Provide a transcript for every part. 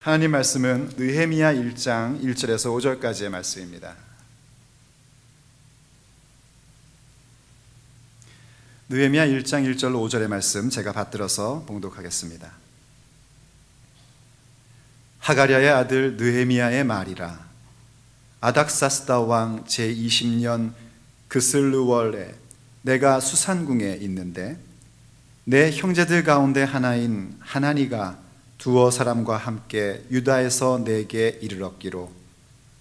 하나님 말씀은 느헤미야 1장 1절에서 5절까지의 말씀입니다. 느헤미야 1장 1절 5절의 말씀 제가 받들어서 봉독하겠습니다. 하가랴의 아들 느헤미야의 말이라. 아닥사스다 왕 제20년 그슬르월에 내가 수산궁에 있는데 내 형제들 가운데 하나인 하나니가 두어 사람과 함께 유다에서 내게 이르렀기로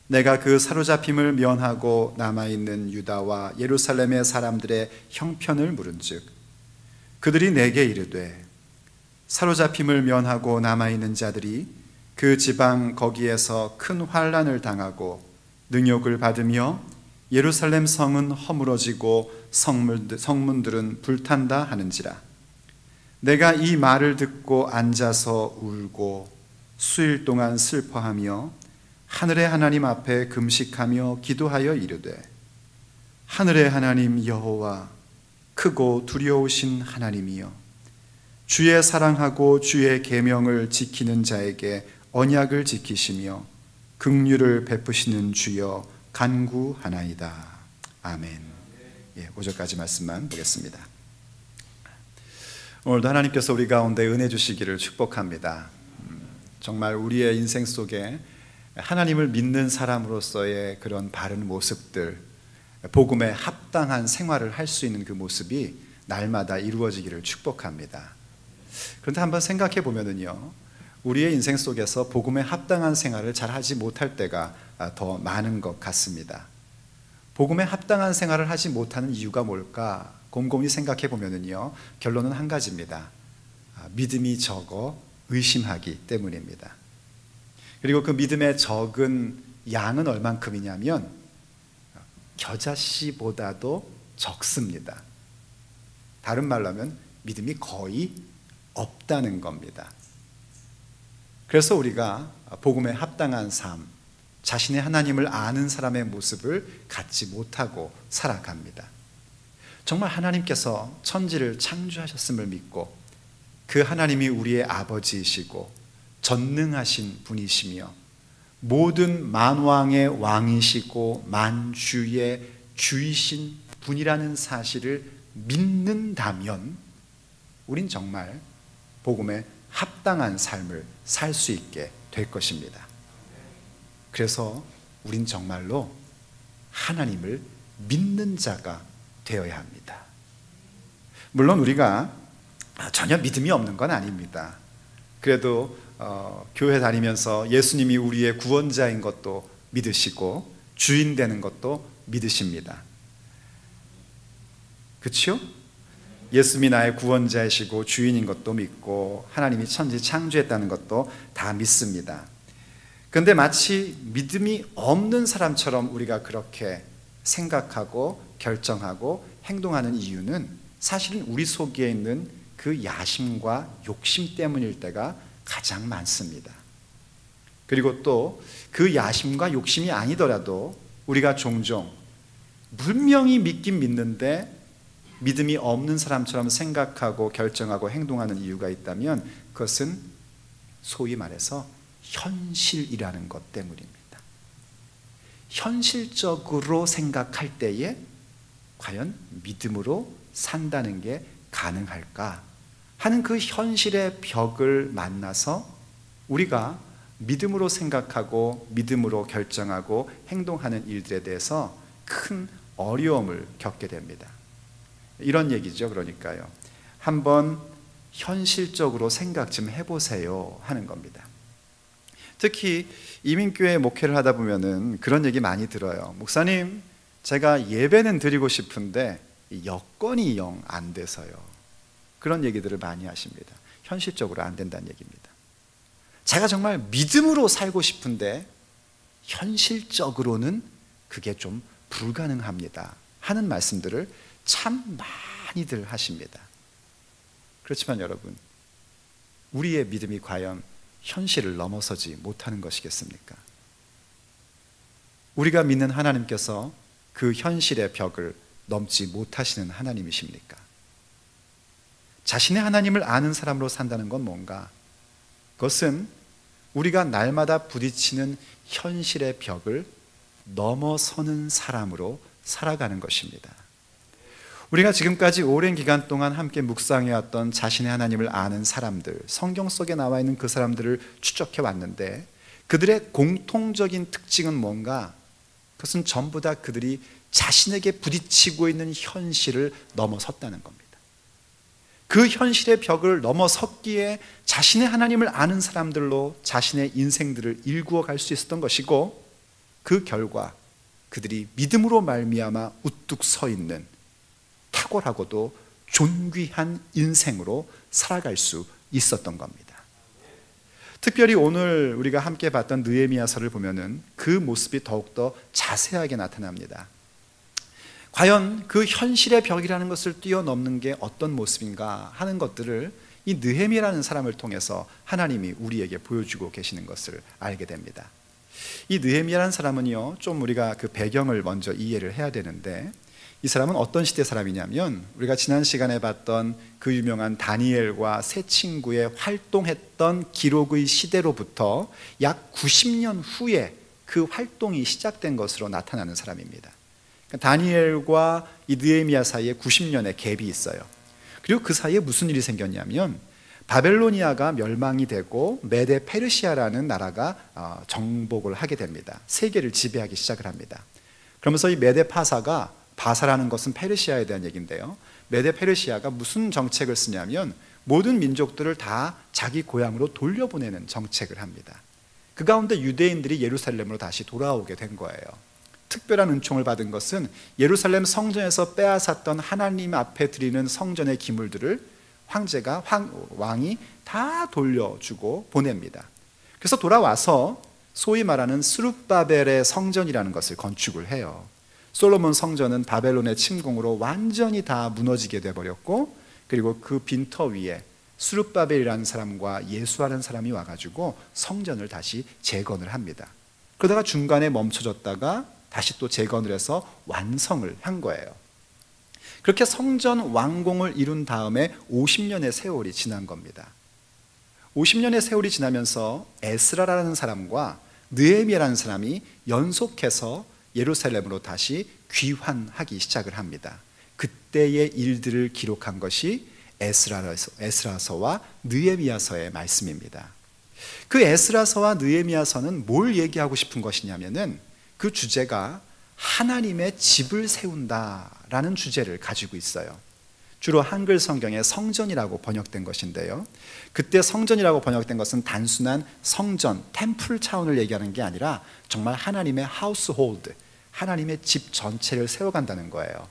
내가 그 사로잡힘을 면하고 남아있는 유다와 예루살렘의 사람들의 형편을 물은즉 그들이 내게 이르되 사로잡힘을 면하고 남아있는 자들이 그 지방 거기에서 큰 환난을 당하고 능욕을 받으며 예루살렘 성은 허물어지고 성문들은 불탄다 하는지라. 내가 이 말을 듣고 앉아서 울고 수일 동안 슬퍼하며 하늘의 하나님 앞에 금식하며 기도하여 이르되 하늘의 하나님 여호와 크고 두려우신 하나님이여 주의 사랑하고 주의 계명을 지키는 자에게 언약을 지키시며 긍휼을 베푸시는 주여 간구하나이다. 아멘. 5절까지 말씀만 보겠습니다. 오늘도 하나님께서 우리 가운데 은혜 주시기를 축복합니다. 정말 우리의 인생 속에 하나님을 믿는 사람으로서의 그런 바른 모습들, 복음에 합당한 생활을 할 수 있는 그 모습이 날마다 이루어지기를 축복합니다. 그런데 한번 생각해 보면은요, 우리의 인생 속에서 복음에 합당한 생활을 잘 하지 못할 때가 더 많은 것 같습니다. 복음에 합당한 생활을 하지 못하는 이유가 뭘까? 곰곰이 생각해 보면은요, 결론은 한 가지입니다. 믿음이 적어 의심하기 때문입니다. 그리고 그 믿음의 적은 양은 얼만큼이냐면 겨자씨보다도 적습니다. 다른 말로 하면 믿음이 거의 없다는 겁니다. 그래서 우리가 복음에 합당한 삶, 자신의 하나님을 아는 사람의 모습을 갖지 못하고 살아갑니다. 정말 하나님께서 천지를 창조하셨음을 믿고 그 하나님이 우리의 아버지이시고 전능하신 분이시며 모든 만왕의 왕이시고 만주의 주이신 분이라는 사실을 믿는다면 우린 정말 복음에 합당한 삶을 살 수 있게 될 것입니다. 그래서 우린 정말로 하나님을 믿는 자가 되어야 합니다. 물론 우리가 전혀 믿음이 없는 건 아닙니다. 그래도 교회 다니면서 예수님이 우리의 구원자인 것도 믿으시고 주인 되는 것도 믿으십니다. 그렇죠? 예수님이 나의 구원자이시고 주인인 것도 믿고 하나님이 천지 창조했다는 것도 다 믿습니다. 그런데 마치 믿음이 없는 사람처럼 우리가 그렇게 생각하고 결정하고 행동하는 이유는 사실은 우리 속에 있는 그 야심과 욕심 때문일 때가 가장 많습니다. 그리고 또 그 야심과 욕심이 아니더라도 우리가 종종 분명히 믿긴 믿는데 믿음이 없는 사람처럼 생각하고 결정하고 행동하는 이유가 있다면 그것은 소위 말해서 현실이라는 것 때문입니다. 현실적으로 생각할 때에 과연 믿음으로 산다는 게 가능할까 하는 그 현실의 벽을 만나서 우리가 믿음으로 생각하고 믿음으로 결정하고 행동하는 일들에 대해서 큰 어려움을 겪게 됩니다. 이런 얘기죠. 그러니까요, 한번 현실적으로 생각 좀 해보세요 하는 겁니다. 특히 이민교회 목회를 하다 보면은 그런 얘기 많이 들어요. 목사님, 제가 예배는 드리고 싶은데 여건이 영 안 돼서요. 그런 얘기들을 많이 하십니다. 현실적으로 안 된다는 얘기입니다. 제가 정말 믿음으로 살고 싶은데 현실적으로는 그게 좀 불가능합니다 하는 말씀들을 참 많이들 하십니다. 그렇지만 여러분, 우리의 믿음이 과연 현실을 넘어서지 못하는 것이겠습니까? 우리가 믿는 하나님께서 그 현실의 벽을 넘지 못하시는 하나님이십니까? 자신의 하나님을 아는 사람으로 산다는 건 뭔가? 그것은 우리가 날마다 부딪히는 현실의 벽을 넘어서는 사람으로 살아가는 것입니다. 우리가 지금까지 오랜 기간 동안 함께 묵상해왔던 자신의 하나님을 아는 사람들, 성경 속에 나와 있는 그 사람들을 추적해 왔는데, 그들의 공통적인 특징은 뭔가? 그것은 전부 다 그들이 자신에게 부딪히고 있는 현실을 넘어섰다는 겁니다. 그 현실의 벽을 넘어섰기에 자신의 하나님을 아는 사람들로 자신의 인생들을 일구어 갈 수 있었던 것이고, 그 결과 그들이 믿음으로 말미암아 우뚝 서 있는 탁월하고도 존귀한 인생으로 살아갈 수 있었던 겁니다. 특별히 오늘 우리가 함께 봤던 느헤미야서를 보면은 그 모습이 더욱더 자세하게 나타납니다. 과연 그 현실의 벽이라는 것을 뛰어넘는 게 어떤 모습인가 하는 것들을 이 느헤미야라는 사람을 통해서 하나님이 우리에게 보여주고 계시는 것을 알게 됩니다. 이 느헤미야라는 사람은요, 좀 우리가 그 배경을 먼저 이해를 해야 되는데, 이 사람은 어떤 시대 사람이냐면, 우리가 지난 시간에 봤던 그 유명한 다니엘과 세 친구의 활동했던 기록의 시대로부터 약 90년 후에 그 활동이 시작된 것으로 나타나는 사람입니다. 다니엘과 이 느헤미야 사이에 90년의 갭이 있어요. 그리고 그 사이에 무슨 일이 생겼냐면, 바벨로니아가 멸망이 되고 메데 페르시아라는 나라가 정복을 하게 됩니다. 세계를 지배하기 시작을 합니다. 그러면서 이 메데 파사가, 바사라는 것은 페르시아에 대한 얘기인데요, 메데 페르시아가 무슨 정책을 쓰냐면 모든 민족들을 다 자기 고향으로 돌려보내는 정책을 합니다. 그 가운데 유대인들이 예루살렘으로 다시 돌아오게 된 거예요. 특별한 은총을 받은 것은 예루살렘 성전에서 빼앗았던 하나님 앞에 드리는 성전의 기물들을 왕이 다 돌려주고 보냅니다. 그래서 돌아와서 소위 말하는 스룹바벨의 성전이라는 것을 건축을 해요. 솔로몬 성전은 바벨론의 침공으로 완전히 다 무너지게 돼버렸고, 그리고 그 빈터 위에 스룹바벨이라는 사람과 예수라는 사람이 와가지고 성전을 다시 재건을 합니다. 그러다가 중간에 멈춰졌다가 다시 또 재건을 해서 완성을 한 거예요. 그렇게 성전 완공을 이룬 다음에 50년의 세월이 지난 겁니다. 50년의 세월이 지나면서 에스라라는 사람과 느헤미야라는 사람이 연속해서 예루살렘으로 다시 귀환하기 시작을 합니다. 그때의 일들을 기록한 것이 에스라서와 느헤미야서의 말씀입니다. 그 에스라서와 느헤미야서는 뭘 얘기하고 싶은 것이냐면은, 그 주제가 하나님의 집을 세운다라는 주제를 가지고 있어요. 주로 한글 성경에 성전이라고 번역된 것인데요, 그때 성전이라고 번역된 것은 단순한 성전, 템플 차원을 얘기하는 게 아니라 정말 하나님의 하우스홀드, 하나님의 집 전체를 세워간다는 거예요.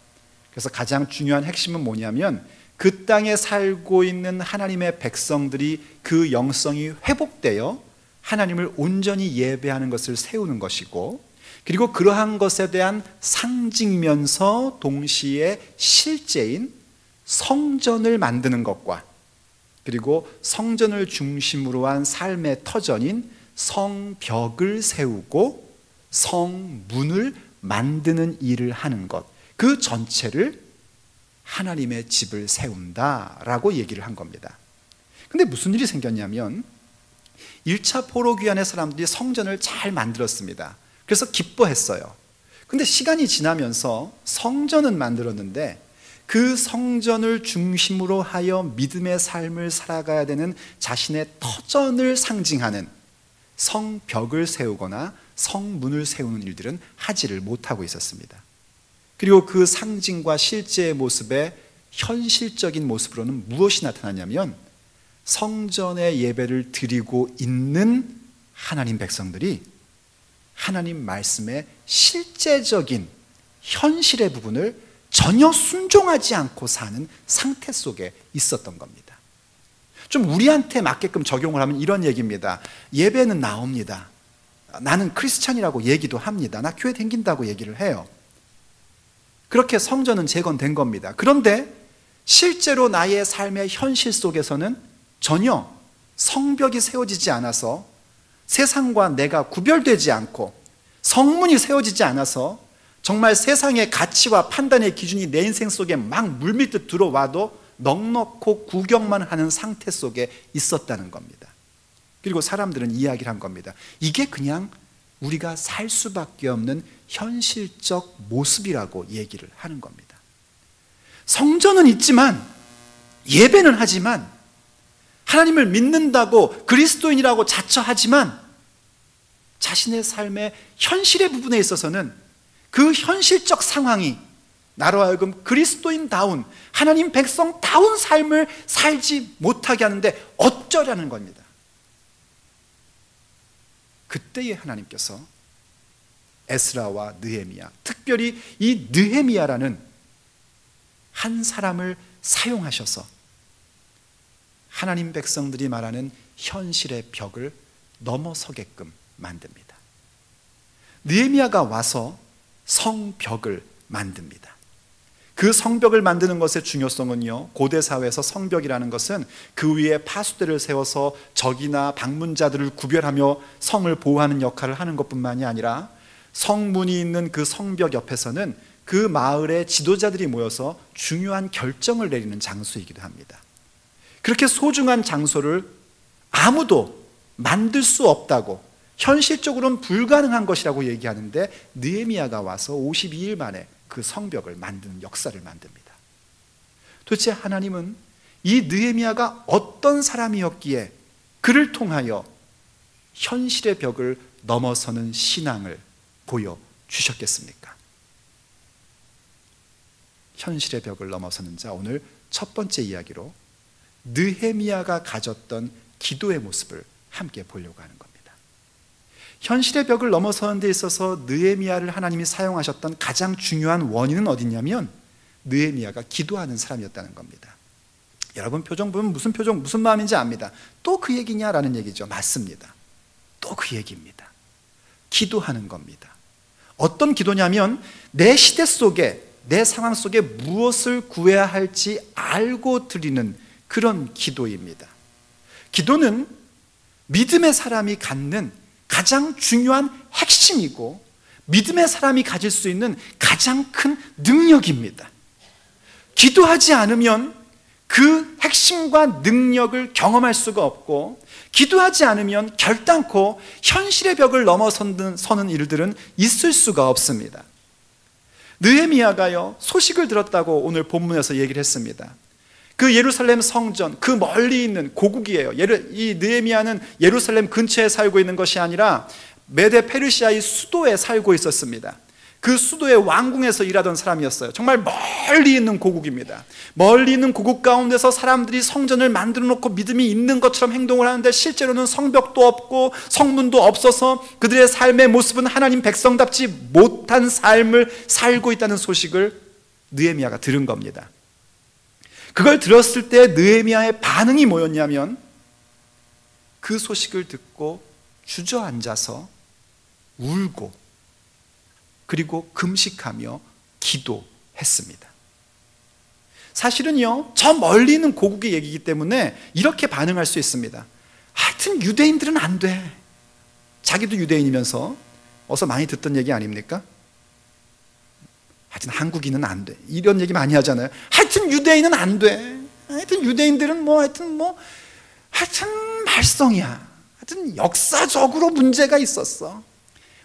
그래서 가장 중요한 핵심은 뭐냐면, 그 땅에 살고 있는 하나님의 백성들이 그 영성이 회복되어 하나님을 온전히 예배하는 것을 세우는 것이고, 그리고 그러한 것에 대한 상징이면서 동시에 실제인 성전을 만드는 것과, 그리고 성전을 중심으로 한 삶의 터전인 성벽을 세우고 성문을 만드는 일을 하는 것, 그 전체를 하나님의 집을 세운다라고 얘기를 한 겁니다. 근데 무슨 일이 생겼냐면, 1차 포로귀환의 사람들이 성전을 잘 만들었습니다. 그래서 기뻐했어요. 근데 시간이 지나면서 성전은 만들었는데, 그 성전을 중심으로 하여 믿음의 삶을 살아가야 되는 자신의 터전을 상징하는 성벽을 세우거나 성문을 세우는 일들은 하지를 못하고 있었습니다. 그리고 그 상징과 실제의 모습의 현실적인 모습으로는 무엇이 나타나냐면 성전의 예배를 드리고 있는 하나님 백성들이 하나님 말씀의 실제적인 현실의 부분을 전혀 순종하지 않고 사는 상태 속에 있었던 겁니다. 좀 우리한테 맞게끔 적용을 하면 이런 얘기입니다. 예배는 나옵니다. 나는 크리스찬이라고 얘기도 합니다. 나 교회 다닌다고 얘기를 해요. 그렇게 성전은 재건된 겁니다. 그런데 실제로 나의 삶의 현실 속에서는 전혀 성벽이 세워지지 않아서 세상과 내가 구별되지 않고 성문이 세워지지 않아서 정말 세상의 가치와 판단의 기준이 내 인생 속에 막 물밀듯 들어와도 넉넉고 구경만 하는 상태 속에 있었다는 겁니다. 그리고 사람들은 이야기를 한 겁니다. 이게 그냥 우리가 살 수밖에 없는 현실적 모습이라고 얘기를 하는 겁니다. 성전은 있지만, 예배는 하지만, 하나님을 믿는다고 그리스도인이라고 자처하지만 자신의 삶의 현실의 부분에 있어서는 그 현실적 상황이 나로 하여금 그리스도인다운, 하나님 백성다운 삶을 살지 못하게 하는데 어쩌라는 겁니다. 그때에 하나님께서 에스라와 느헤미야, 특별히 이 느헤미야라는 한 사람을 사용하셔서 하나님 백성들이 말하는 현실의 벽을 넘어서게끔 만듭니다. 느헤미야가 와서 성벽을 만듭니다. 그 성벽을 만드는 것의 중요성은요, 고대 사회에서 성벽이라는 것은 그 위에 파수대를 세워서 적이나 방문자들을 구별하며 성을 보호하는 역할을 하는 것뿐만이 아니라 성문이 있는 그 성벽 옆에서는 그 마을의 지도자들이 모여서 중요한 결정을 내리는 장소이기도 합니다. 그렇게 소중한 장소를 아무도 만들 수 없다고, 현실적으로는 불가능한 것이라고 얘기하는데 느헤미야가 와서 52일 만에 그 성벽을 만드는 역사를 만듭니다. 도대체 하나님은 이 느헤미야가 어떤 사람이었기에 그를 통하여 현실의 벽을 넘어서는 신앙을 보여주셨겠습니까? 현실의 벽을 넘어서는 자, 오늘 첫 번째 이야기로 느헤미야가 가졌던 기도의 모습을 함께 보려고 하는 겁니다. 현실의 벽을 넘어서는 데 있어서 느헤미야를 하나님이 사용하셨던 가장 중요한 원인은 어디냐면 느헤미야가 기도하는 사람이었다는 겁니다. 여러분 표정 보면 무슨 마음인지 압니다. 또 그 얘기냐라는 얘기죠. 맞습니다. 또 그 얘기입니다. 기도하는 겁니다. 어떤 기도냐면 내 시대 속에, 내 상황 속에 무엇을 구해야 할지 알고 드리는 그런 기도입니다. 기도는 믿음의 사람이 갖는 가장 중요한 핵심이고 믿음의 사람이 가질 수 있는 가장 큰 능력입니다. 기도하지 않으면 그 핵심과 능력을 경험할 수가 없고, 기도하지 않으면 결단코 현실의 벽을 넘어서는 일들은 있을 수가 없습니다. 느헤미야가요, 소식을 들었다고 오늘 본문에서 얘기를 했습니다. 그 예루살렘 성전, 그 멀리 있는 고국이에요. 이 느헤미야는 예루살렘 근처에 살고 있는 것이 아니라 메데 페르시아의 수도에 살고 있었습니다. 그 수도의 왕궁에서 일하던 사람이었어요. 정말 멀리 있는 고국입니다. 멀리 있는 고국 가운데서 사람들이 성전을 만들어 놓고 믿음이 있는 것처럼 행동을 하는데 실제로는 성벽도 없고 성문도 없어서 그들의 삶의 모습은 하나님 백성답지 못한 삶을 살고 있다는 소식을 느헤미야가 들은 겁니다. 그걸 들었을 때 느헤미야의 반응이 뭐였냐면 그 소식을 듣고 주저앉아서 울고 그리고 금식하며 기도했습니다. 사실은요, 저 멀리 있는 고국의 얘기이기 때문에 이렇게 반응할 수 있습니다. 하여튼 유대인들은 안 돼. 자기도 유대인이면서 어서 많이 듣던 얘기 아닙니까? 하여튼 한국인은 안 돼. 이런 얘기 많이 하잖아요. 하여튼 유대인은 안 돼. 하여튼 유대인들은 하여튼 말썽이야. 하여튼 역사적으로 문제가 있었어.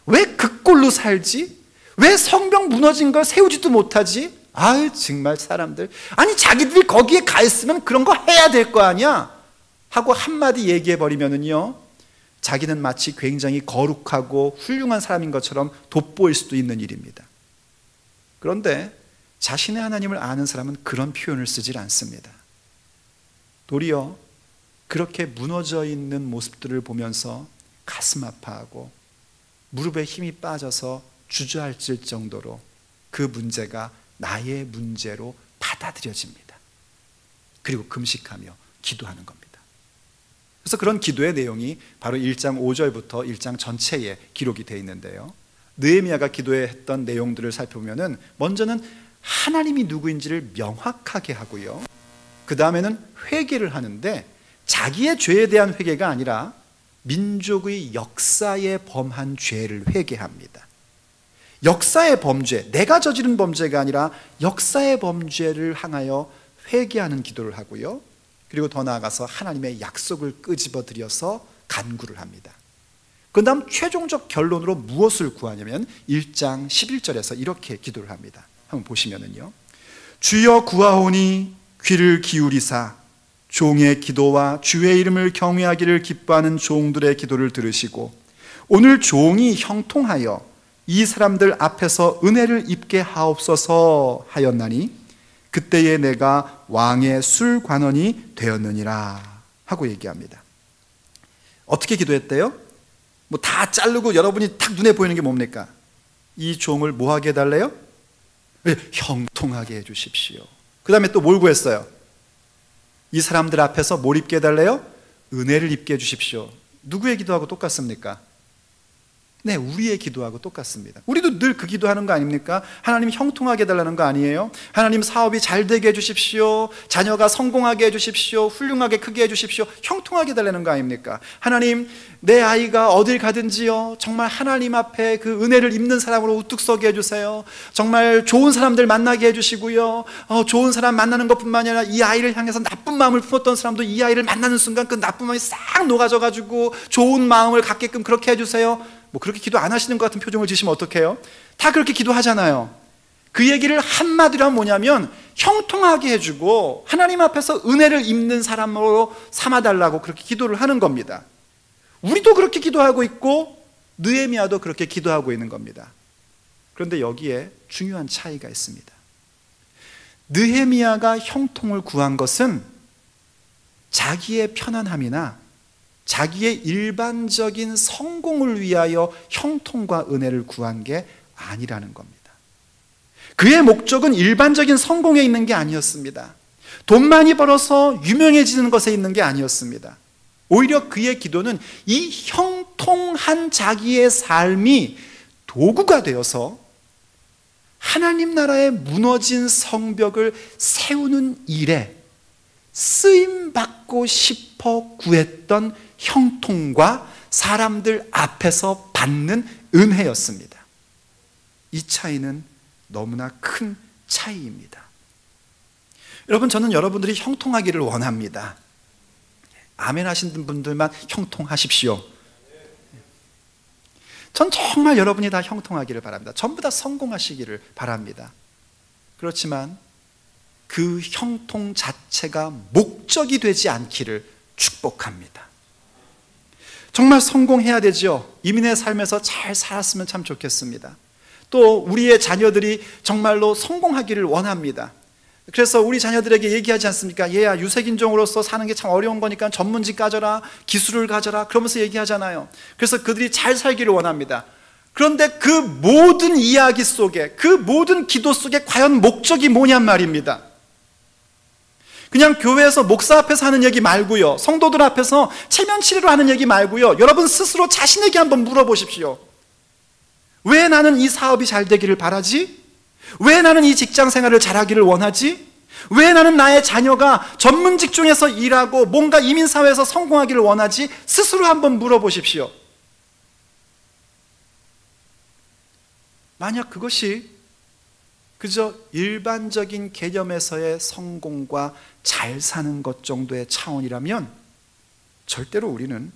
왜 그 꼴로 살지? 왜 성벽 무너진 걸 세우지도 못하지? 아유, 정말 사람들. 아니, 자기들이 거기에 가 있으면 그런 거 해야 될 거 아니야? 하고 한마디 얘기해버리면은요, 자기는 마치 굉장히 거룩하고 훌륭한 사람인 것처럼 돋보일 수도 있는 일입니다. 그런데 자신의 하나님을 아는 사람은 그런 표현을 쓰질 않습니다. 도리어 그렇게 무너져 있는 모습들을 보면서 가슴 아파하고 무릎에 힘이 빠져서 주저앉을 정도로 그 문제가 나의 문제로 받아들여집니다. 그리고 금식하며 기도하는 겁니다. 그래서 그런 기도의 내용이 바로 1장 5절부터 1장 전체에 기록이 되어 있는데요, 느헤미야가 기도했던 내용들을 살펴보면 먼저는 하나님이 누구인지를 명확하게 하고요, 그 다음에는 회개를 하는데 자기의 죄에 대한 회개가 아니라 민족의 역사에 범한 죄를 회개합니다. 역사의 범죄, 내가 저지른 범죄가 아니라 역사의 범죄를 향하여 회개하는 기도를 하고요, 그리고 더 나아가서 하나님의 약속을 끄집어들여서 간구를 합니다. 그 다음 최종적 결론으로 무엇을 구하냐면 1장 11절에서 이렇게 기도를 합니다. 한번 보시면은요, 주여 구하오니 귀를 기울이사 종의 기도와 주의 이름을 경외하기를 기뻐하는 종들의 기도를 들으시고 오늘 종이 형통하여 이 사람들 앞에서 은혜를 입게 하옵소서 하였나니 그때에 내가 왕의 술관원이 되었느니라 하고 얘기합니다. 어떻게 기도했대요? 뭐 다 자르고 여러분이 딱 눈에 보이는 게 뭡니까? 이 종을 뭐 하게 해달래요? 형통하게 해주십시오. 그 다음에 또 뭘 구했어요? 이 사람들 앞에서 뭘 입게 해달래요? 은혜를 입게 해주십시오. 누구의 기도하고 똑같습니까? 네, 우리의 기도하고 똑같습니다. 우리도 늘 그 기도하는 거 아닙니까? 하나님 형통하게 해달라는 거 아니에요? 하나님 사업이 잘 되게 해주십시오. 자녀가 성공하게 해주십시오. 훌륭하게 크게 해주십시오. 형통하게 해달라는 거 아닙니까? 하나님, 내 아이가 어딜 가든지요, 정말 하나님 앞에 그 은혜를 입는 사람으로 우뚝 서게 해주세요. 정말 좋은 사람들 만나게 해주시고요, 좋은 사람 만나는 것뿐만 아니라 이 아이를 향해서 나쁜 마음을 품었던 사람도 이 아이를 만나는 순간 그 나쁜 마음이 싹 녹아져가지고 좋은 마음을 갖게끔 그렇게 해주세요. 뭐 그렇게 기도 안 하시는 것 같은 표정을 지시면 어떡해요? 다 그렇게 기도하잖아요. 그 얘기를 한마디로 하면 뭐냐면 형통하게 해주고 하나님 앞에서 은혜를 입는 사람으로 삼아달라고 그렇게 기도를 하는 겁니다. 우리도 그렇게 기도하고 있고 느헤미야도 그렇게 기도하고 있는 겁니다. 그런데 여기에 중요한 차이가 있습니다. 느헤미야가 형통을 구한 것은 자기의 편안함이나 자기의 일반적인 성공을 위하여 형통과 은혜를 구한 게 아니라는 겁니다. 그의 목적은 일반적인 성공에 있는 게 아니었습니다. 돈 많이 벌어서 유명해지는 것에 있는 게 아니었습니다. 오히려 그의 기도는 이 형통한 자기의 삶이 도구가 되어서 하나님 나라의 무너진 성벽을 세우는 일에 쓰임받고 싶어 구했던 형통과 사람들 앞에서 받는 은혜였습니다. 이 차이는 너무나 큰 차이입니다. 여러분, 저는 여러분들이 형통하기를 원합니다. 아멘 하시는 분들만 형통하십시오. 전 정말 여러분이 다 형통하기를 바랍니다. 전부 다 성공하시기를 바랍니다. 그렇지만 그 형통 자체가 목적이 되지 않기를 축복합니다. 정말 성공해야 되죠. 이민의 삶에서 잘 살았으면 참 좋겠습니다. 또 우리의 자녀들이 정말로 성공하기를 원합니다. 그래서 우리 자녀들에게 얘기하지 않습니까? 얘야, 유색인종으로서 사는 게 참 어려운 거니까 전문직 가져라, 기술을 가져라, 그러면서 얘기하잖아요. 그래서 그들이 잘 살기를 원합니다. 그런데 그 모든 이야기 속에, 그 모든 기도 속에 과연 목적이 뭐냔 말입니다. 그냥 교회에서 목사 앞에서 하는 얘기 말고요, 성도들 앞에서 체면치레로 하는 얘기 말고요, 여러분 스스로 자신에게 한번 물어보십시오. 왜 나는 이 사업이 잘 되기를 바라지? 왜 나는 이 직장 생활을 잘하기를 원하지? 왜 나는 나의 자녀가 전문 직종에서 일하고 뭔가 이민사회에서 성공하기를 원하지? 스스로 한번 물어보십시오. 만약 그것이 그저 일반적인 개념에서의 성공과 잘 사는 것 정도의 차원이라면 절대로 우리는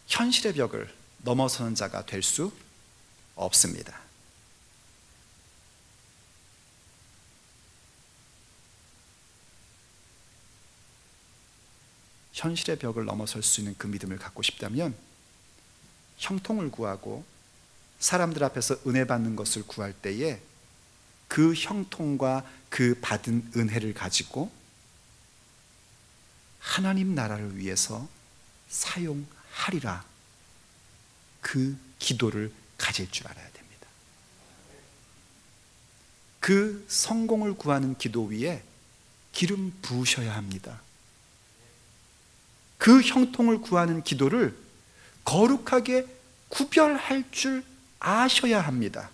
현실의 벽을 넘어서는 자가 될 수 없습니다. 현실의 벽을 넘어설 수 있는 그 믿음을 갖고 싶다면 형통을 구하고 사람들 앞에서 은혜 받는 것을 구할 때에 그 형통과 그 받은 은혜를 가지고 하나님 나라를 위해서 사용하리라, 그 기도를 가질 줄 알아야 됩니다. 그 성공을 구하는 기도 위에 기름 부으셔야 합니다. 그 형통을 구하는 기도를 거룩하게 구별할 줄 아셔야 합니다.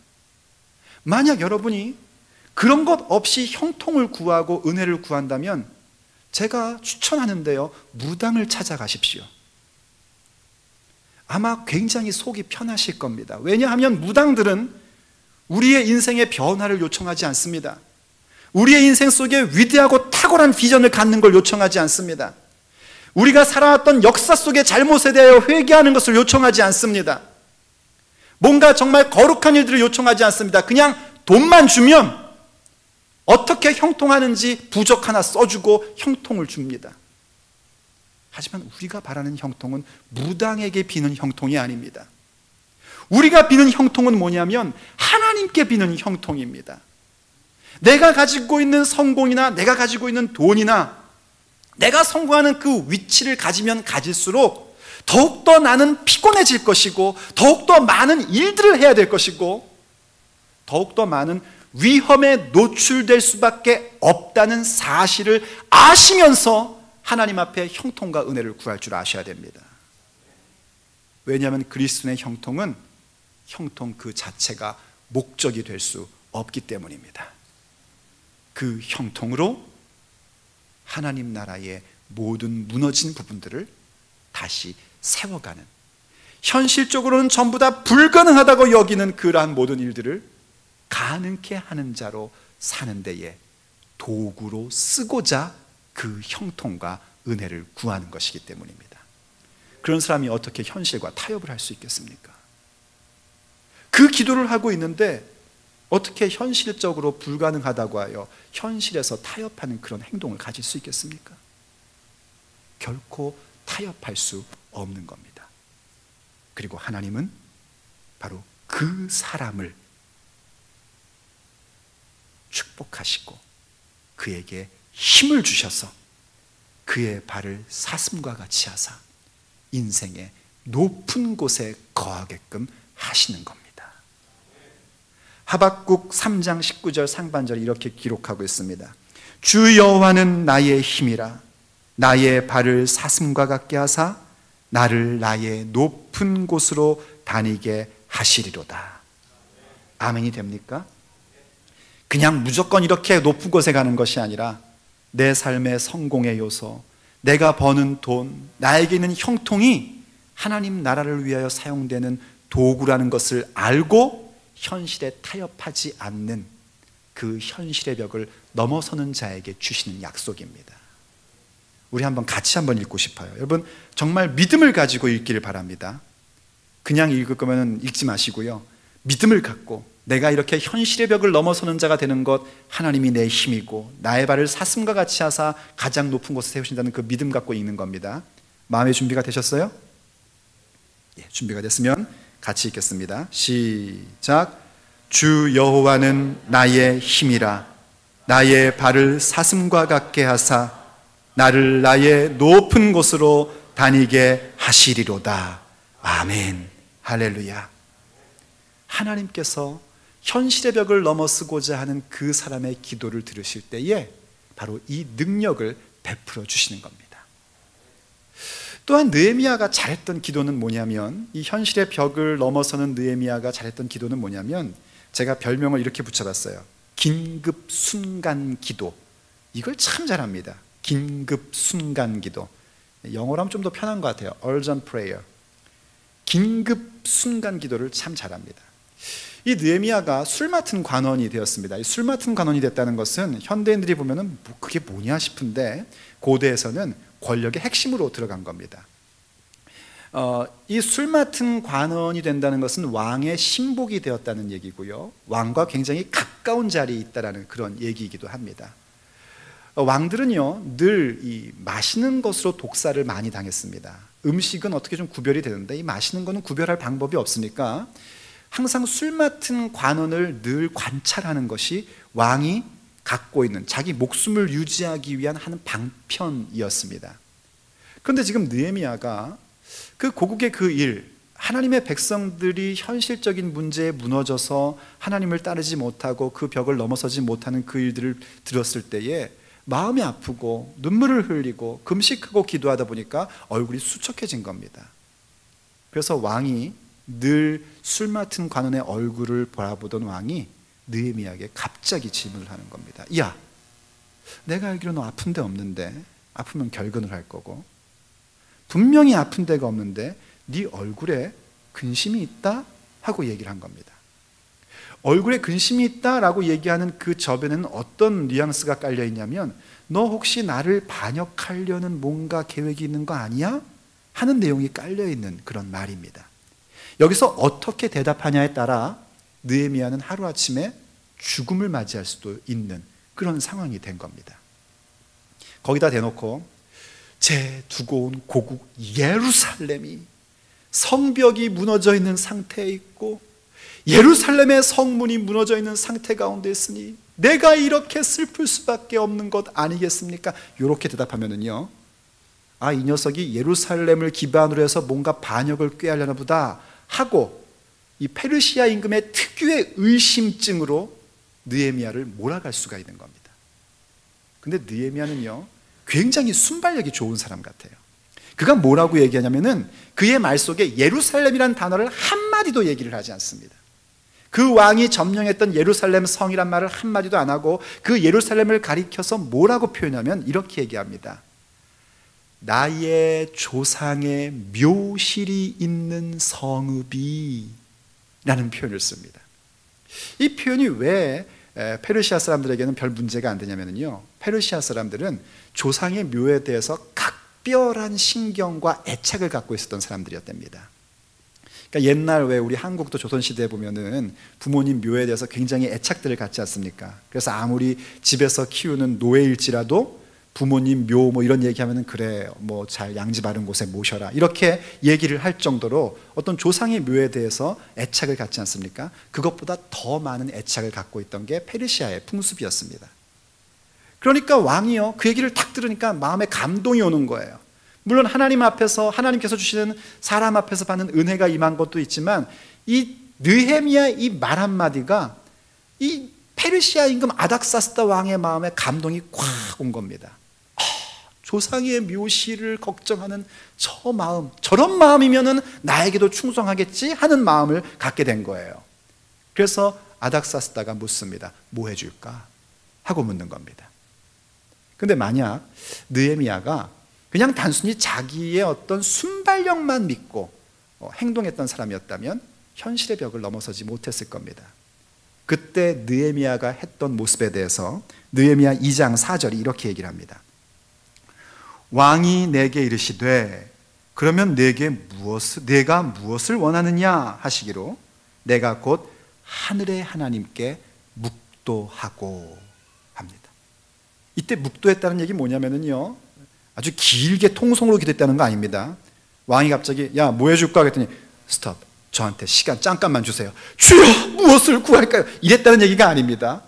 만약 여러분이 그런 것 없이 형통을 구하고 은혜를 구한다면 제가 추천하는데요, 무당을 찾아가십시오. 아마 굉장히 속이 편하실 겁니다. 왜냐하면 무당들은 우리의 인생의 변화를 요청하지 않습니다. 우리의 인생 속에 위대하고 탁월한 비전을 갖는 걸 요청하지 않습니다. 우리가 살아왔던 역사 속의 잘못에 대하여 회개하는 것을 요청하지 않습니다. 뭔가 정말 거룩한 일들을 요청하지 않습니다. 그냥 돈만 주면 어떻게 형통하는지 부적 하나 써주고 형통을 줍니다. 하지만 우리가 바라는 형통은 무당에게 비는 형통이 아닙니다. 우리가 비는 형통은 뭐냐면 하나님께 비는 형통입니다. 내가 가지고 있는 성공이나 내가 가지고 있는 돈이나 내가 성공하는 그 위치를 가지면 가질수록 더욱더 나는 피곤해질 것이고 더욱더 많은 일들을 해야 될 것이고 더욱더 많은 위험에 노출될 수밖에 없다는 사실을 아시면서 하나님 앞에 형통과 은혜를 구할 줄 아셔야 됩니다. 왜냐하면 그리스도의 형통은 형통 그 자체가 목적이 될 수 없기 때문입니다. 그 형통으로 하나님 나라의 모든 무너진 부분들을 다시 세워가는, 현실적으로는 전부 다 불가능하다고 여기는 그러한 모든 일들을 가능케 하는 자로 사는 데에 도구로 쓰고자 그 형통과 은혜를 구하는 것이기 때문입니다. 그런 사람이 어떻게 현실과 타협을 할 수 있겠습니까? 그 기도를 하고 있는데 어떻게 현실적으로 불가능하다고 하여 현실에서 타협하는 그런 행동을 가질 수 있겠습니까? 결코 타협할 수 없는 겁니다. 그리고 하나님은 바로 그 사람을 축복하시고 그에게 힘을 주셔서 그의 발을 사슴과 같이 하사 인생의 높은 곳에 거하게끔 하시는 겁니다. 하박국 3장 19절 상반절에 이렇게 기록하고 있습니다. 주 여호와는 나의 힘이라 나의 발을 사슴과 같게 하사 나를 나의 높은 곳으로 다니게 하시리로다. 아멘이 됩니까? 그냥 무조건 이렇게 높은 곳에 가는 것이 아니라 내 삶의 성공의 요소, 내가 버는 돈, 나에게 있는 형통이 하나님 나라를 위하여 사용되는 도구라는 것을 알고 현실에 타협하지 않는 그 현실의 벽을 넘어서는 자에게 주시는 약속입니다. 우리 같이 한번 읽고 싶어요. 여러분 정말 믿음을 가지고 읽기를 바랍니다. 그냥 읽을 거면 읽지 마시고요, 믿음을 갖고 내가 이렇게 현실의 벽을 넘어서는 자가 되는 것, 하나님이 내 힘이고 나의 발을 사슴과 같이 하사 가장 높은 곳에 세우신다는 그 믿음 갖고 읽는 겁니다. 마음의 준비가 되셨어요? 예, 준비가 됐으면 같이 읽겠습니다. 시작. 주 여호와는 나의 힘이라 나의 발을 사슴과 같게 하사 나를 나의 높은 곳으로 다니게 하시리로다. 아멘. 할렐루야. 하나님께서 현실의 벽을 넘어서고자 하는 그 사람의 기도를 들으실 때에 바로 이 능력을 베풀어 주시는 겁니다. 또한 느헤미야가 잘했던 기도는 뭐냐면, 이 현실의 벽을 넘어서는 느헤미야가 잘했던 기도는 뭐냐면, 제가 별명을 이렇게 붙여봤어요. 긴급 순간 기도. 이걸 참 잘합니다. 긴급 순간 기도. 영어로 하면 좀 더 편한 것 같아요. urgent prayer. 긴급 순간 기도를 참 잘합니다. 이 느헤미야가 술 맡은 관원이 되었습니다. 이 술 맡은 관원이 됐다는 것은 현대인들이 보면은 그게 뭐냐 싶은데, 고대에서는 권력의 핵심으로 들어간 겁니다. 이 술 맡은 관원이 된다는 것은 왕의 신복이 되었다는 얘기고요, 왕과 굉장히 가까운 자리에 있다는 그런 얘기이기도 합니다. 왕들은요 늘 이 마시는 것으로 독사를 많이 당했습니다. 음식은 어떻게 좀 구별이 되는데 이 마시는 거는 구별할 방법이 없으니까 항상 술 맡은 관원을 늘 관찰하는 것이 왕이 갖고 있는 자기 목숨을 유지하기 위한 하는 방편이었습니다. 그런데 지금 느헤미야가 그 고국의 그 일, 하나님의 백성들이 현실적인 문제에 무너져서 하나님을 따르지 못하고 그 벽을 넘어서지 못하는 그 일들을 들었을 때에 마음이 아프고 눈물을 흘리고 금식하고 기도하다 보니까 얼굴이 수척해진 겁니다. 그래서 왕이 늘 술 맡은 관원의 얼굴을 바라보던 왕이 느헤미야에게 갑자기 질문을 하는 겁니다. 야, 내가 알기로 너 아픈 데 없는데, 아프면 결근을 할 거고 분명히 아픈 데가 없는데 네 얼굴에 근심이 있다? 하고 얘기를 한 겁니다. 얼굴에 근심이 있다라고 얘기하는 그 접에는 어떤 뉘앙스가 깔려 있냐면 너 혹시 나를 반역하려는 뭔가 계획이 있는 거 아니야? 하는 내용이 깔려 있는 그런 말입니다. 여기서 어떻게 대답하냐에 따라 느헤미야는 하루아침에 죽음을 맞이할 수도 있는 그런 상황이 된 겁니다. 거기다 대놓고 제 두고 온 고국 예루살렘이 성벽이 무너져 있는 상태에 있고 예루살렘의 성문이 무너져 있는 상태 가운데 있으니 내가 이렇게 슬플 수밖에 없는 것 아니겠습니까? 이렇게 대답하면은요, 아, 이 녀석이 예루살렘을 기반으로 해서 뭔가 반역을 꾀하려나 보다 하고 이 페르시아 임금의 특유의 의심증으로 느헤미야를 몰아갈 수가 있는 겁니다. 근데 느헤미야는요 굉장히 순발력이 좋은 사람 같아요. 그가 뭐라고 얘기하냐면은 그의 말 속에 예루살렘이라는 단어를 한마디도 얘기를 하지 않습니다. 그 왕이 점령했던 예루살렘 성이란 말을 한마디도 안 하고 그 예루살렘을 가리켜서 뭐라고 표현하면 이렇게 얘기합니다. 나의 조상의 묘실이 있는 성읍이 라는 표현을 씁니다. 이 표현이 왜 페르시아 사람들에게는 별 문제가 안 되냐면요, 페르시아 사람들은 조상의 묘에 대해서 각별한 신경과 애착을 갖고 있었던 사람들이었답니다. 그러니까 옛날 왜 우리 한국도 조선시대에 보면은 부모님 묘에 대해서 굉장히 애착들을 갖지 않습니까? 그래서 아무리 집에서 키우는 노예일지라도 부모님 묘 뭐 이런 얘기하면은 그래 뭐 잘 양지 바른 곳에 모셔라 이렇게 얘기를 할 정도로 어떤 조상의 묘에 대해서 애착을 갖지 않습니까? 그것보다 더 많은 애착을 갖고 있던 게 페르시아의 풍습이었습니다. 그러니까 왕이요 그 얘기를 딱 들으니까 마음에 감동이 오는 거예요. 물론 하나님 앞에서 하나님께서 주시는 사람 앞에서 받는 은혜가 임한 것도 있지만 이 느헤미야의 이 말 한마디가 이 페르시아 임금 아닥사스다 왕의 마음에 감동이 콱 온 겁니다. 조상의 묘실을 걱정하는 저 마음, 저런 마음이면은 나에게도 충성하겠지 하는 마음을 갖게 된 거예요. 그래서 아닥사스다가 묻습니다. 뭐 해줄까? 하고 묻는 겁니다. 근데 만약 느헤미야가 그냥 단순히 자기의 어떤 순발력만 믿고 행동했던 사람이었다면 현실의 벽을 넘어서지 못했을 겁니다. 그때 느헤미야가 했던 모습에 대해서 느헤미야 2장 4절이 이렇게 얘기를 합니다. 왕이 내게 이르시되 그러면 내가 무엇을 원하느냐 하시기로 내가 곧 하늘의 하나님께 묵도하고 합니다. 이때 묵도했다는 얘기 뭐냐면요 아주 길게 통성으로 기도했다는 거 아닙니다. 왕이 갑자기 야 뭐 해줄까 그랬더니 스톱, 저한테 시간 잠깐만 주세요. 주여 무엇을 구할까요? 이랬다는 얘기가 아닙니다.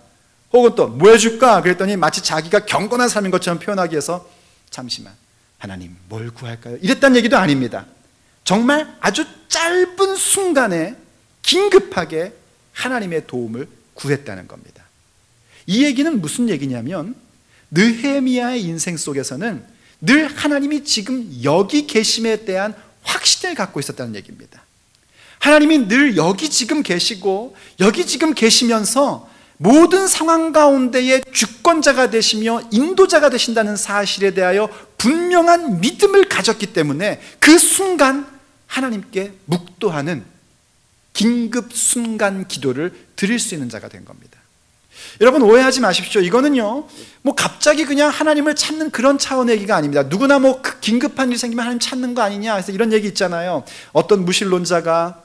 혹은 또 뭐 해줄까 그랬더니 마치 자기가 경건한 사람인 것처럼 표현하기 위해서 잠시만 하나님 뭘 구할까요? 이랬다는 얘기도 아닙니다. 정말 아주 짧은 순간에 긴급하게 하나님의 도움을 구했다는 겁니다. 이 얘기는 무슨 얘기냐면 느헤미야의 인생 속에서는 늘 하나님이 지금 여기 계심에 대한 확신을 갖고 있었다는 얘기입니다. 하나님이 늘 여기 지금 계시고 여기 지금 계시면서 모든 상황 가운데에 주권자가 되시며 인도자가 되신다는 사실에 대하여 분명한 믿음을 가졌기 때문에 그 순간 하나님께 묵도하는 긴급 순간 기도를 드릴 수 있는 자가 된 겁니다. 여러분 오해하지 마십시오. 이거는요 뭐 갑자기 그냥 하나님을 찾는 그런 차원의 얘기가 아닙니다. 누구나 뭐 긴급한 일 생기면 하나님 찾는 거 아니냐 해서 이런 얘기 있잖아요. 어떤 무신론자가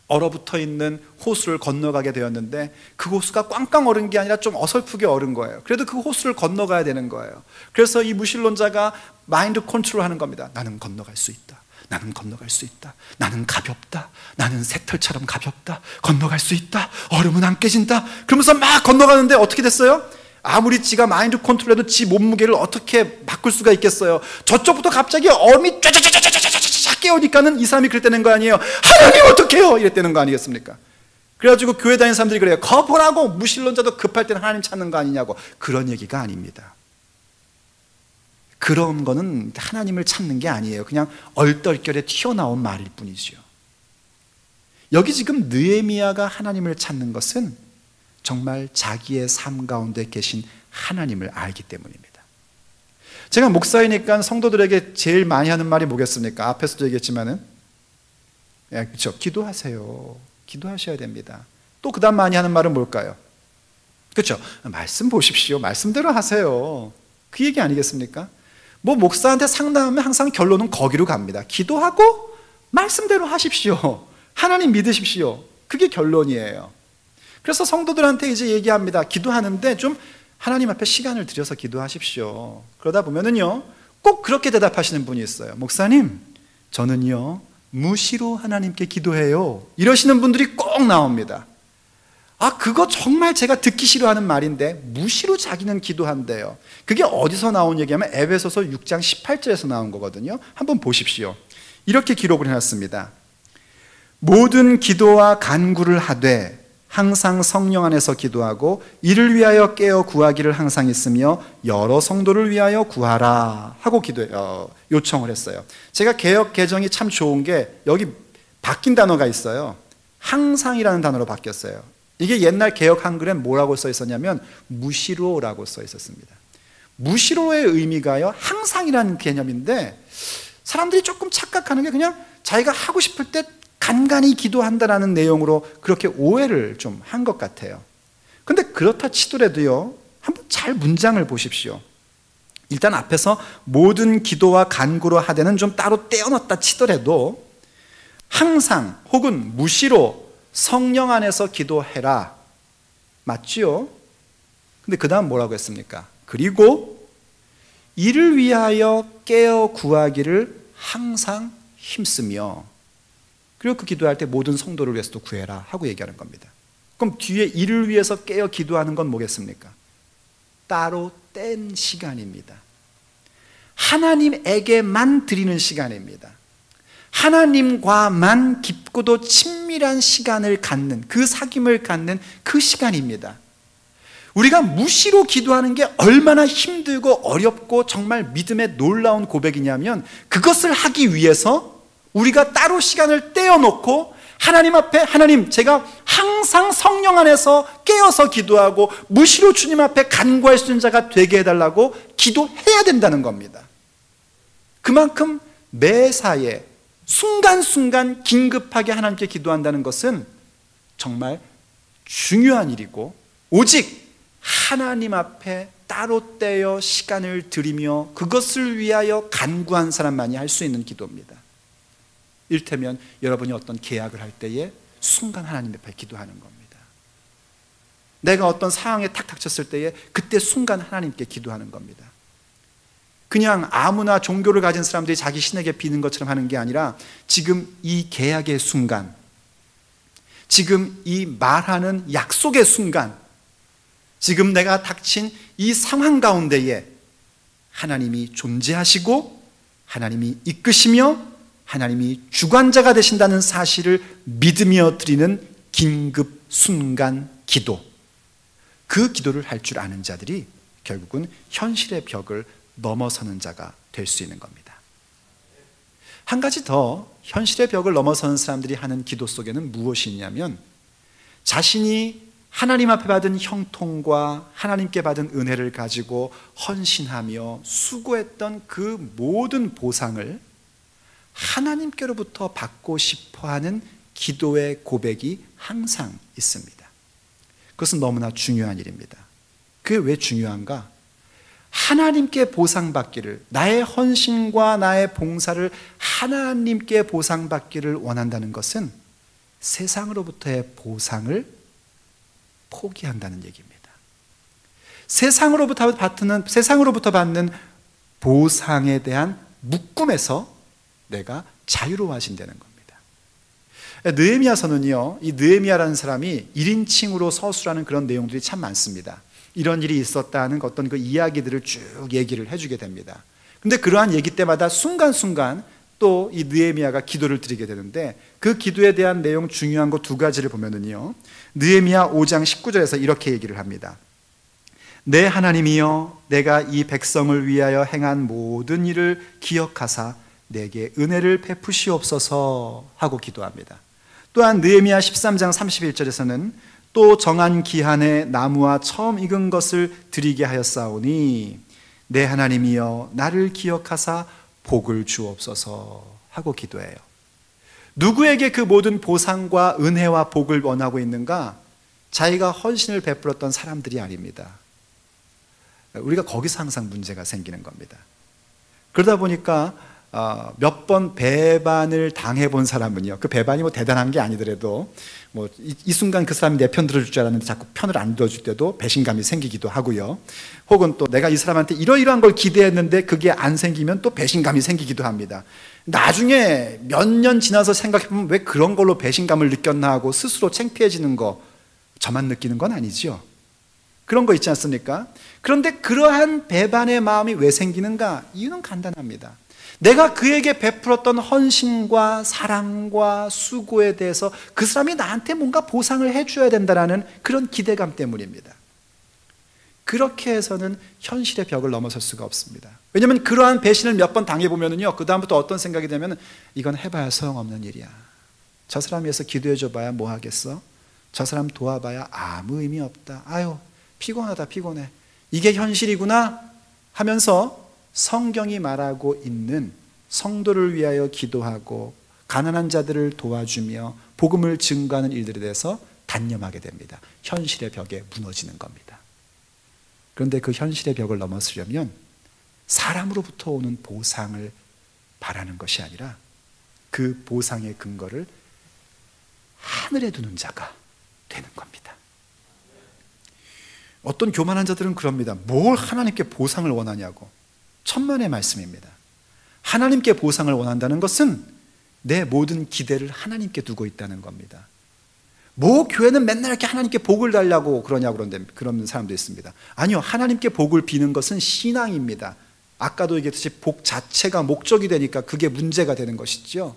얼어붙어 있는 호수를 건너가게 되었는데 그 호수가 꽝꽝 얼은 게 아니라 좀 어설프게 얼은 거예요. 그래도 그 호수를 건너가야 되는 거예요. 그래서 이 무신론자가 마인드 컨트롤하는 겁니다. 나는 건너갈 수 있다. 나는 건너갈 수 있다. 나는 가볍다. 나는 새털처럼 가볍다. 건너갈 수 있다. 얼음은 안 깨진다. 그러면서 막 건너가는데 어떻게 됐어요? 아무리 지가 마인드 컨트롤해도 지 몸무게를 어떻게 바꿀 수가 있겠어요? 저쪽부터 갑자기 얼음이 쫙쫙쫙쫙쫙쫙 깨우니까는 이 사람이 그랬다는 거 아니에요. 하나님 어떡해요? 이랬다는 거 아니겠습니까? 그래가지고 교회 다니는 사람들이 그래요. 거부하고 무신론자도 급할 때는 하나님 찾는 거 아니냐고. 그런 얘기가 아닙니다. 그런 거는 하나님을 찾는 게 아니에요. 그냥 얼떨결에 튀어나온 말일 뿐이죠. 여기 지금 느헤미야가 하나님을 찾는 것은 정말 자기의 삶 가운데 계신 하나님을 알기 때문입니다. 제가 목사이니까 성도들에게 제일 많이 하는 말이 뭐겠습니까? 앞에서도 얘기했지만은, 그렇죠. 기도하세요. 기도하셔야 됩니다. 또 그 다음 많이 하는 말은 뭘까요? 그렇죠. 말씀 보십시오. 말씀대로 하세요. 그 얘기 아니겠습니까? 뭐 목사한테 상담하면 항상 결론은 거기로 갑니다. 기도하고 말씀대로 하십시오. 하나님 믿으십시오. 그게 결론이에요. 그래서 성도들한테 이제 얘기합니다. 기도하는데 좀 하나님 앞에 시간을 들여서 기도하십시오. 그러다 보면은요, 꼭 그렇게 대답하시는 분이 있어요. 목사님, 저는요 무시로 하나님께 기도해요. 이러시는 분들이 꼭 나옵니다. 아, 그거 정말 제가 듣기 싫어하는 말인데 무시로 자기는 기도한대요. 그게 어디서 나온 얘기냐면 에베소서 6장 18절에서 나온 거거든요. 한번 보십시오. 이렇게 기록을 해놨습니다. 모든 기도와 간구를 하되 항상 성령 안에서 기도하고 이를 위하여 깨어 구하기를 항상 있으며 여러 성도를 위하여 구하라 하고 요청을 했어요. 제가 개역 개정이 참 좋은 게 여기 바뀐 단어가 있어요. 항상이라는 단어로 바뀌었어요. 이게 옛날 개역 한글엔 뭐라고 써 있었냐면 무시로라고 써 있었습니다. 무시로의 의미가요 항상이라는 개념인데, 사람들이 조금 착각하는 게 그냥 자기가 하고 싶을 때 간간히 기도한다라는 내용으로 그렇게 오해를 좀 한 것 같아요. 근데 그렇다 치더라도요, 한번 잘 문장을 보십시오. 일단 앞에서 모든 기도와 간구로 하되는 좀 따로 떼어놨다 치더라도 항상 혹은 무시로 성령 안에서 기도해라, 맞지요? 근데 그 다음 뭐라고 했습니까? 그리고 이를 위하여 깨어 구하기를 항상 힘쓰며, 그리고 그 기도할 때 모든 성도를 위해서도 구해라 하고 얘기하는 겁니다. 그럼 뒤에 이를 위해서 깨어 기도하는 건 뭐겠습니까? 따로 뗀 시간입니다. 하나님에게만 드리는 시간입니다. 하나님과만 깊고도 친밀한 시간을 갖는, 그 사귐을 갖는 그 시간입니다. 우리가 무시로 기도하는 게 얼마나 힘들고 어렵고 정말 믿음의 놀라운 고백이냐면, 그것을 하기 위해서 우리가 따로 시간을 떼어놓고 하나님 앞에, 하나님, 제가 항상 성령 안에서 깨어서 기도하고 무시로 주님 앞에 간구할 수 있는 자가 되게 해달라고 기도해야 된다는 겁니다. 그만큼 매사에 순간순간 긴급하게 하나님께 기도한다는 것은 정말 중요한 일이고, 오직 하나님 앞에 따로 떼어 시간을 들이며 그것을 위하여 간구한 사람만이 할 수 있는 기도입니다. 이를테면 여러분이 어떤 계약을 할 때에 순간 하나님 앞에 기도하는 겁니다. 내가 어떤 상황에 탁 닥쳤을 때에 그때 순간 하나님께 기도하는 겁니다. 그냥 아무나 종교를 가진 사람들이 자기 신에게 비는 것처럼 하는 게 아니라, 지금 이 계약의 순간, 지금 이 말하는 약속의 순간, 지금 내가 닥친 이 상황 가운데에 하나님이 존재하시고 하나님이 이끄시며 하나님이 주관자가 되신다는 사실을 믿으며 드리는 긴급 순간 기도, 그 기도를 할 줄 아는 자들이 결국은 현실의 벽을 넘어서는 자가 될 수 있는 겁니다. 한 가지 더, 현실의 벽을 넘어서는 사람들이 하는 기도 속에는 무엇이 있냐면, 자신이 하나님 앞에 받은 형통과 하나님께 받은 은혜를 가지고 헌신하며 수고했던 그 모든 보상을 하나님께로부터 받고 싶어하는 기도의 고백이 항상 있습니다. 그것은 너무나 중요한 일입니다. 그게 왜 중요한가? 하나님께 보상받기를, 나의 헌신과 나의 봉사를 하나님께 보상받기를 원한다는 것은 세상으로부터의 보상을 포기한다는 얘기입니다. 세상으로부터 받는 보상에 대한 묶음에서 내가 자유로워하신다는 겁니다. 느헤미야서는요, 이 느헤미야라는 사람이 1인칭으로 서술하는 그런 내용들이 참 많습니다. 이런 일이 있었다는 어떤 그 이야기들을 쭉 얘기를 해주게 됩니다. 근데 그러한 얘기 때마다 순간순간 또 이 느헤미야가 기도를 드리게 되는데, 그 기도에 대한 내용 중요한 거 두 가지를 보면은요, 느헤미야 5장 19절에서 이렇게 얘기를 합니다. 내 하나님이여, 내가 이 백성을 위하여 행한 모든 일을 기억하사 내게 은혜를 베푸시옵소서 하고 기도합니다. 또한 느헤미야 13장 31절에서는 또 정한 기한에 나무와 처음 익은 것을 드리게 하였사오니 내 하나님이여, 나를 기억하사 복을 주옵소서 하고 기도해요. 누구에게 그 모든 보상과 은혜와 복을 원하고 있는가? 자기가 헌신을 베풀었던 사람들이 아닙니다. 우리가 거기서 항상 문제가 생기는 겁니다. 그러다 보니까 몇 번 배반을 당해본 사람은요, 그 배반이 뭐 대단한 게 아니더라도 뭐 이 순간 그 사람이 내 편 들어줄 줄 알았는데 자꾸 편을 안 들어줄 때도 배신감이 생기기도 하고요, 혹은 또 내가 이 사람한테 이러이러한 걸 기대했는데 그게 안 생기면 또 배신감이 생기기도 합니다. 나중에 몇 년 지나서 생각해보면 왜 그런 걸로 배신감을 느꼈나 하고 스스로 창피해지는 거 저만 느끼는 건 아니죠. 그런 거 있지 않습니까? 그런데 그러한 배반의 마음이 왜 생기는가? 이유는 간단합니다. 내가 그에게 베풀었던 헌신과 사랑과 수고에 대해서 그 사람이 나한테 뭔가 보상을 해줘야 된다는 그런 기대감 때문입니다. 그렇게 해서는 현실의 벽을 넘어설 수가 없습니다. 왜냐하면 그러한 배신을 몇 번 당해보면요, 그 다음부터 어떤 생각이 되면 이건 해봐야 소용없는 일이야. 저 사람 위해서 기도해줘봐야 뭐 하겠어? 저 사람 도와봐야 아무 의미 없다. 아유, 피곤하다, 피곤해. 이게 현실이구나 하면서 성경이 말하고 있는 성도를 위하여 기도하고 가난한 자들을 도와주며 복음을 증거하는 일들에 대해서 단념하게 됩니다. 현실의 벽에 무너지는 겁니다. 그런데 그 현실의 벽을 넘어서려면 사람으로부터 오는 보상을 바라는 것이 아니라 그 보상의 근거를 하늘에 두는 자가 되는 겁니다. 어떤 교만한 자들은 그럽니다. 뭘 하나님께 보상을 원하냐고. 천만의 말씀입니다. 하나님께 보상을 원한다는 것은 내 모든 기대를 하나님께 두고 있다는 겁니다. 뭐 교회는 맨날 이렇게 하나님께 복을 달라고 그러냐고 그런 사람도 있습니다. 아니요, 하나님께 복을 비는 것은 신앙입니다. 아까도 얘기했듯이 복 자체가 목적이 되니까 그게 문제가 되는 것이죠.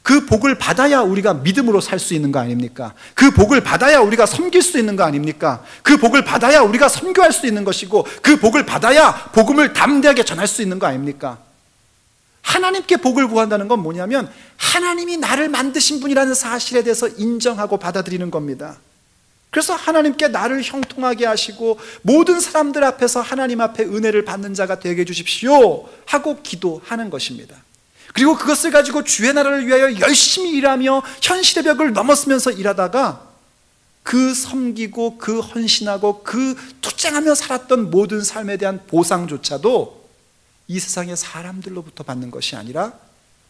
그 복을 받아야 우리가 믿음으로 살 수 있는 거 아닙니까? 그 복을 받아야 우리가 섬길 수 있는 거 아닙니까? 그 복을 받아야 우리가 선교할 수 있는 것이고, 그 복을 받아야 복음을 담대하게 전할 수 있는 거 아닙니까? 하나님께 복을 구한다는 건 뭐냐면 하나님이 나를 만드신 분이라는 사실에 대해서 인정하고 받아들이는 겁니다. 그래서 하나님께 나를 형통하게 하시고 모든 사람들 앞에서 하나님 앞에 은혜를 받는 자가 되게 해주십시오 하고 기도하는 것입니다. 그리고 그것을 가지고 주의 나라를 위하여 열심히 일하며 현실의 벽을 넘어서면서 일하다가 그 섬기고 그 헌신하고 그 투쟁하며 살았던 모든 삶에 대한 보상조차도 이 세상의 사람들로부터 받는 것이 아니라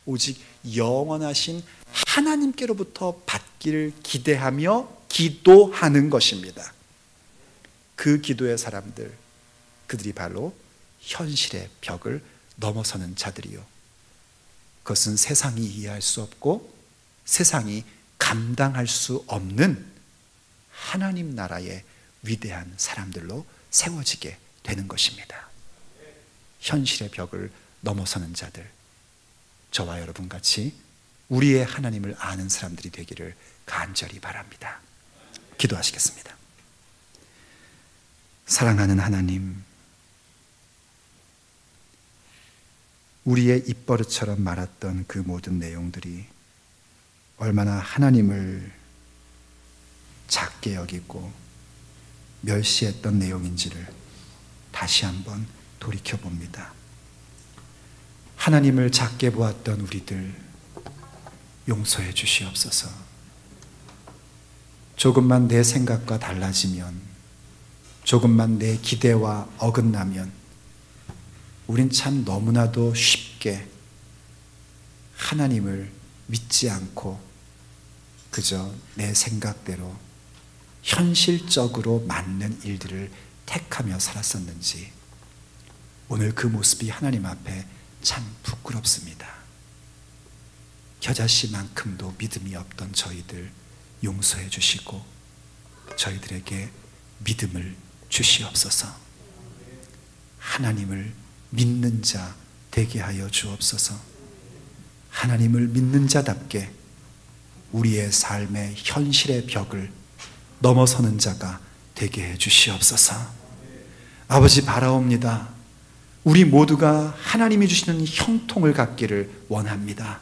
오직 영원하신 하나님께로부터 받기를 기대하며 기도하는 것입니다. 그 기도의 사람들, 그들이 바로 현실의 벽을 넘어서는 자들이요, 그것은 세상이 이해할 수 없고 세상이 감당할 수 없는 하나님 나라의 위대한 사람들로 세워지게 되는 것입니다. 현실의 벽을 넘어서는 자들, 저와 여러분 같이 우리의 하나님을 아는 사람들이 되기를 간절히 바랍니다. 기도하시겠습니다. 사랑하는 하나님, 우리의 입버릇처럼 말았던 그 모든 내용들이 얼마나 하나님을 작게 여기고 멸시했던 내용인지를 다시 한번 돌이켜봅니다. 하나님을 작게 보았던 우리들 용서해 주시옵소서. 조금만 내 생각과 달라지면, 조금만 내 기대와 어긋나면 우린 참 너무나도 쉽게 하나님을 믿지 않고 그저 내 생각대로 현실적으로 맞는 일들을 택하며 살았었는지 오늘 그 모습이 하나님 앞에 참 부끄럽습니다. 겨자씨만큼도 믿음이 없던 저희들 용서해 주시고 저희들에게 믿음을 주시옵소서. 하나님을 믿는 자 되게 하여 주옵소서. 하나님을 믿는 자답게 우리의 삶의 현실의 벽을 넘어서는 자가 되게 해 주시옵소서. 아버지, 바라옵니다. 우리 모두가 하나님이 주시는 형통을 갖기를 원합니다.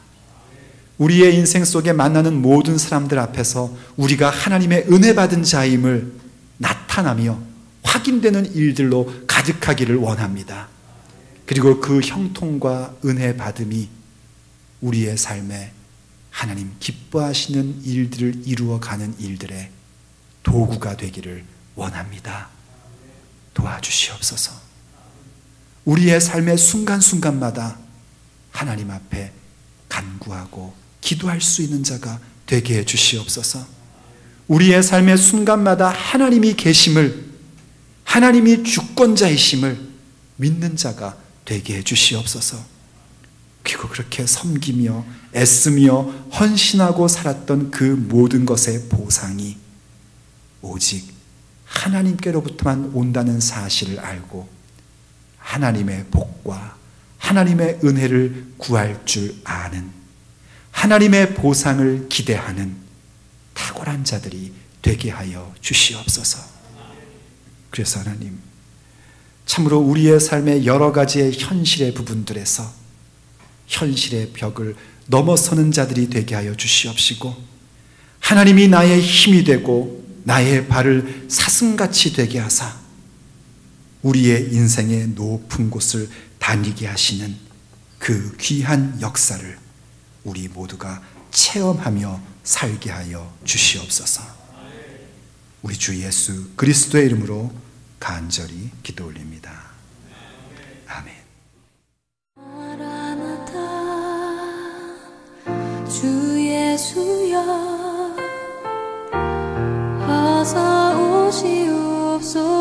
우리의 인생 속에 만나는 모든 사람들 앞에서 우리가 하나님의 은혜 받은 자임을 나타나며 확인되는 일들로 가득하기를 원합니다. 그리고 그 형통과 은혜 받음이 우리의 삶에 하나님 기뻐하시는 일들을 이루어가는 일들의 도구가 되기를 원합니다. 도와주시옵소서. 우리의 삶의 순간순간마다 하나님 앞에 간구하고 기도할 수 있는 자가 되게 해 주시옵소서. 우리의 삶의 순간마다 하나님이 계심을, 하나님이 주권자이심을 믿는 자가 되게 해 주시옵소서. 그리고 그렇게 섬기며 애쓰며 헌신하고 살았던 그 모든 것의 보상이 오직 하나님께로부터만 온다는 사실을 알고 하나님의 복과 하나님의 은혜를 구할 줄 아는, 하나님의 보상을 기대하는 탁월한 자들이 되게 하여 주시옵소서. 그래서 하나님, 참으로 우리의 삶의 여러 가지의 현실의 부분들에서 현실의 벽을 넘어서는 자들이 되게 하여 주시옵시고, 하나님이 나의 힘이 되고 나의 발을 사슴같이 되게 하사 우리의 인생의 높은 곳을 다니게 하시는 그 귀한 역사를 우리 모두가 체험하며 살게 하여 주시옵소서. 우리 주 예수 그리스도의 이름으로 간절히 기도 올립니다. 아멘. 주 예수여 어서 오시옵소서.